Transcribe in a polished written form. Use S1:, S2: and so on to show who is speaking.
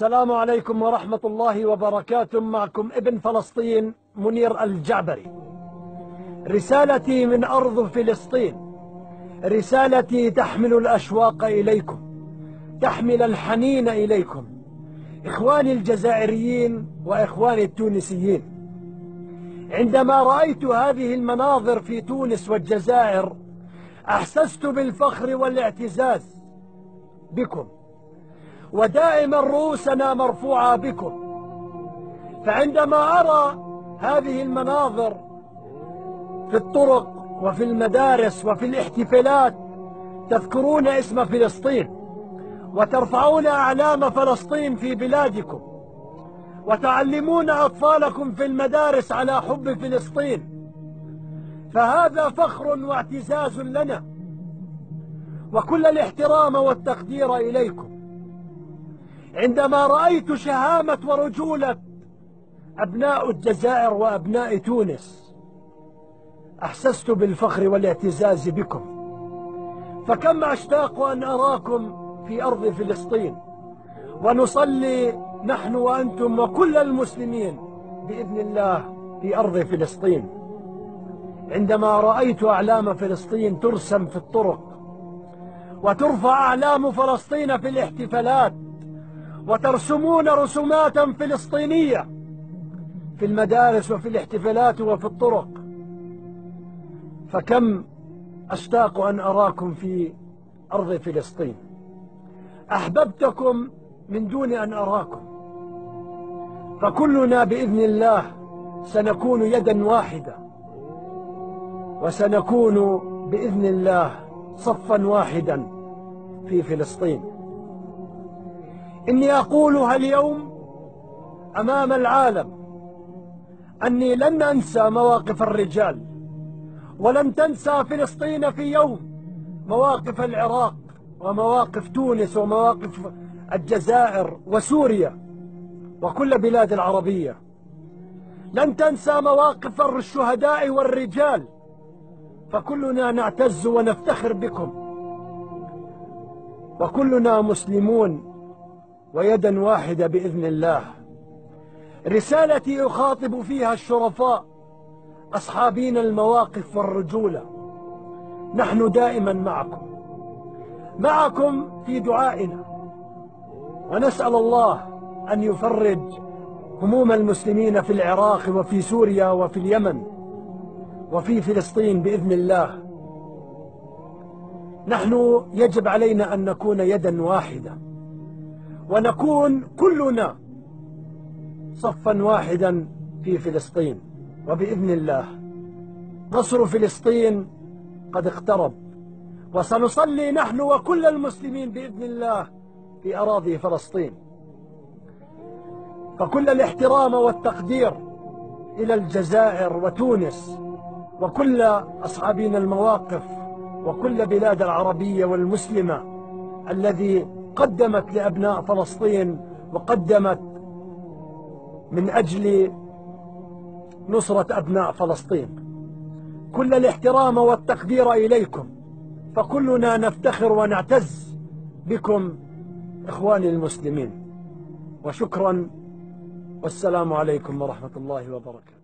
S1: السلام عليكم ورحمة الله وبركاته. معكم ابن فلسطين منير الجعبري. رسالتي من أرض فلسطين، رسالتي تحمل الأشواق إليكم، تحمل الحنين إليكم، إخواني الجزائريين وإخواني التونسيين. عندما رأيت هذه المناظر في تونس والجزائر أحسست بالفخر والاعتزاز بكم، ودائما رؤوسنا مرفوعة بكم. فعندما أرى هذه المناظر في الطرق وفي المدارس وفي الاحتفالات تذكرون اسم فلسطين وترفعون أعلام فلسطين في بلادكم وتعلمون أطفالكم في المدارس على حب فلسطين، فهذا فخر واعتزاز لنا، وكل الاحترام والتقدير إليكم. عندما رأيت شهامة ورجولة أبناء الجزائر وأبناء تونس أحسست بالفخر والاعتزاز بكم، فكم أشتاق أن أراكم في أرض فلسطين، ونصلي نحن وأنتم وكل المسلمين بإذن الله في أرض فلسطين. عندما رأيت أعلام فلسطين ترسم في الطرق وترفع أعلام فلسطين في الاحتفالات وترسمون رسومات فلسطينية في المدارس وفي الاحتفالات وفي الطرق، فكم أشتاق أن أراكم في أرض فلسطين. أحببتكم من دون أن أراكم، فكلنا بإذن الله سنكون يدا واحدة، وسنكون بإذن الله صفا واحدا في فلسطين. إني أقولها اليوم أمام العالم أني لن أنسى مواقف الرجال، ولن تنسى فلسطين في يوم مواقف العراق ومواقف تونس ومواقف الجزائر وسوريا وكل بلاد العربية. لن تنسى مواقف الشهداء والرجال، فكلنا نعتز ونفتخر بكم، وكلنا مسلمون ويدا واحدة بإذن الله. رسالتي أخاطب فيها الشرفاء أصحابين المواقف والرجولة. نحن دائما معكم في دعائنا، ونسأل الله أن يفرج هموم المسلمين في العراق وفي سوريا وفي اليمن وفي فلسطين بإذن الله. نحن يجب علينا أن نكون يدا واحدة، ونكون كلنا صفا واحدا في فلسطين، وبإذن الله نصر فلسطين قد اقترب، وسنصلي نحن وكل المسلمين بإذن الله في أراضي فلسطين. فكل الاحترام والتقدير إلى الجزائر وتونس وكل أصحابين المواقف وكل بلاد العربية والمسلمة الذي قدمت لأبناء فلسطين وقدمت من أجل نصرة أبناء فلسطين. كل الاحترام والتقدير إليكم، فكلنا نفتخر ونعتز بكم إخواني المسلمين. وشكرا، والسلام عليكم ورحمة الله وبركاته.